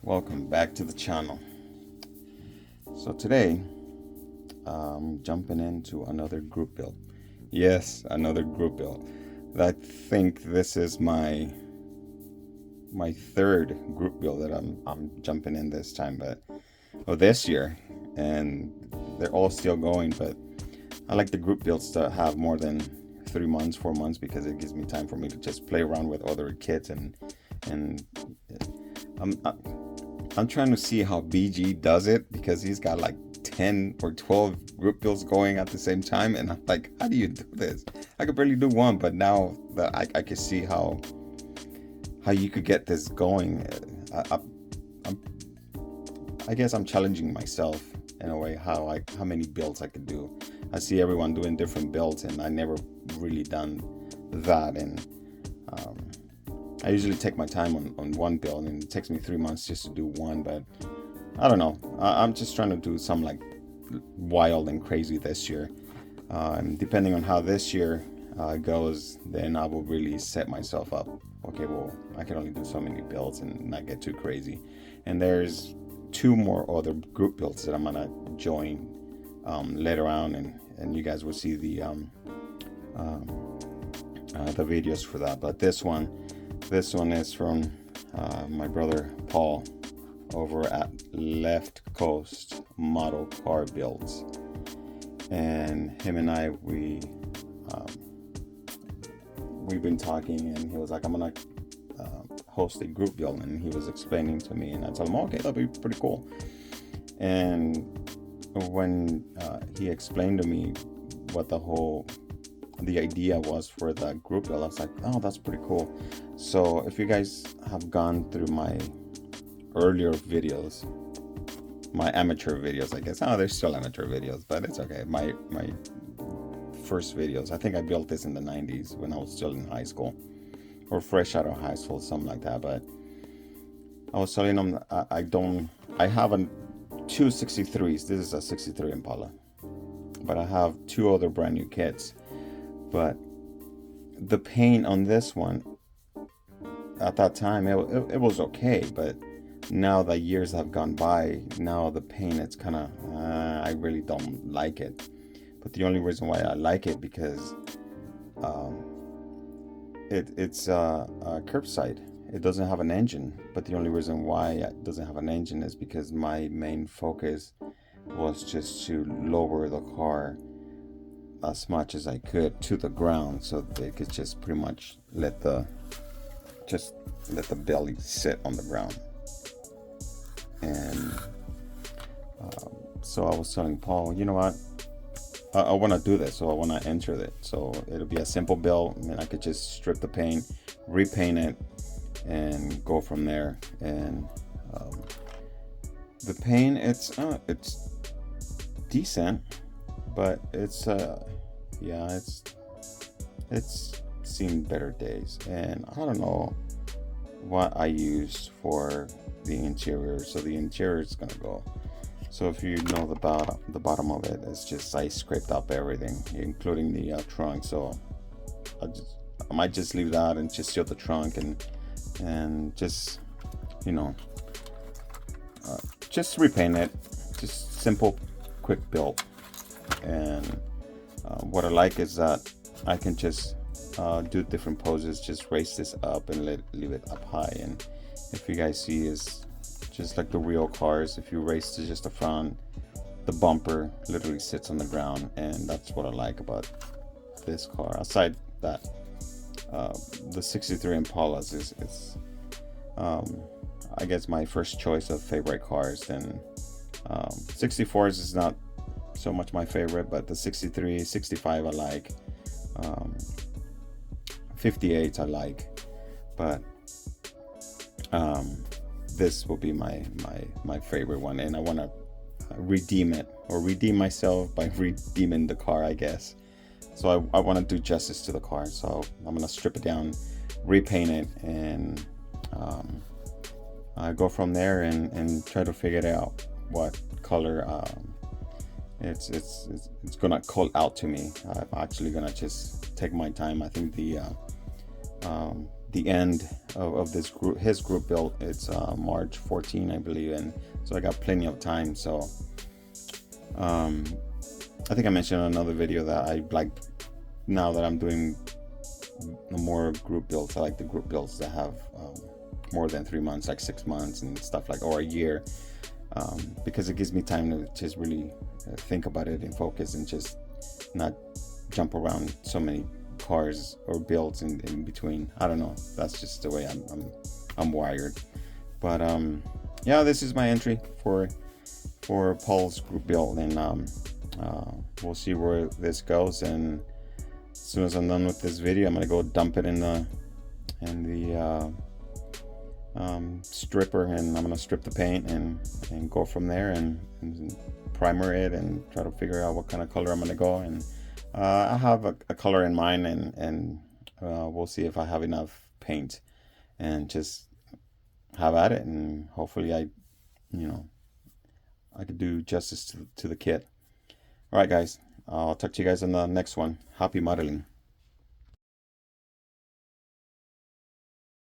Welcome back to the channel. So today I'm jumping into another group build. Yes, another group build. I think this is my third group build that I'm jumping in this time, this year, and they're all still going. But I like the group builds to have more than 3 months, 4 months, because it gives me time for me to just play around with other kits and I'm trying to see how BG does it, because he's got like 10 or 12 group builds going at the same time, and I'm like, how do you do this? I could barely do one, but now that I can see how you could get this going. I guess I'm challenging myself in a way, how many builds I could do. I see everyone doing different builds, and I never really done that, and I usually take my time on one build, and it takes me 3 months just to do one. But I don't know, I'm just trying to do some like wild and crazy this year, and depending on how this year goes, then I will really set myself up. Okay, well, I can only do so many builds and not get too crazy. And there's 2 more other group builds that I'm gonna join later on, and you guys will see the videos for that. But this one is from my brother Paul over at Left Coast Model Car Builds, and him and I, we've been talking, and he was like, I'm gonna host a group build, and he was explaining to me, and I told him, okay, that'd be pretty cool. And when he explained to me what the idea was for the group build, I was like, oh, that's pretty cool. So if you guys have gone through my earlier videos, my amateur videos, I guess, they're still amateur videos, but it's okay. My first videos, I think I built this in the 90s when I was still in high school, or fresh out of high school, something like that. But I was telling them, I have two 63s. This is a 63 Impala, but I have 2 other brand new kits. But the paint on this one, at that time, it was okay, but now that years have gone by, now the paint, it's kind of, I really don't like it. But the only reason why I like it, because it's curbside. It doesn't have an engine, but the only reason why it doesn't have an engine is because my main focus was just to lower the car as much as I could to the ground, so they could just pretty much let the belly sit on the ground. And so I was telling Paul, you know what, I want to do this, so I want to enter it. So it'll be a simple build, and I could just strip the paint, repaint it, and go from there. And the paint, it's decent, but it's seen better days. And I don't know what I used for the interior. So the interior is gonna go. So if you know the bottom of it, it's just, I scraped up everything, including the trunk. So I might just leave that and just seal the trunk, and just, just repaint it. Just simple, quick build. And what I like is that I can just do different poses, just raise this up and leave it up high. And if you guys see, is just like the real cars, if you raise to just the front, the bumper literally sits on the ground. And that's what I like about this car. Aside that, the 63 Impalas is I guess my first choice of favorite cars. Then 64s is not so much my favorite, but the 63, 65 I like, 58 I like, but this will be my favorite one. And I want to redeem it, or redeem myself by redeeming the car, I guess. So I want to do justice to the car. So I'm gonna strip it down, repaint it, and I go from there and try to figure it out what color it's gonna call out to me. I'm actually gonna just take my time. I think the the end of this group, his group build. It's March 14, I believe, and so I got plenty of time. So I think I mentioned in another video that I like, now that I'm doing more group builds, I like the group builds that have more than 3 months, like 6 months and stuff, like, or a year, because it gives me time to just really think about it and focus and just not jump around so many cars or builds in between. I don't know, that's just the way I'm wired. But yeah, this is my entry for Paul's group build, and we'll see where this goes. And as soon as I'm done with this video, I'm gonna go dump it in the stripper, and I'm gonna strip the paint and go from there and primer it and try to figure out what kind of color I'm gonna go. And I have a color in mind, and we'll see if I have enough paint, and just have at it, and hopefully I could do justice to the kit. All right, guys, I'll talk to you guys on the next one. Happy modeling.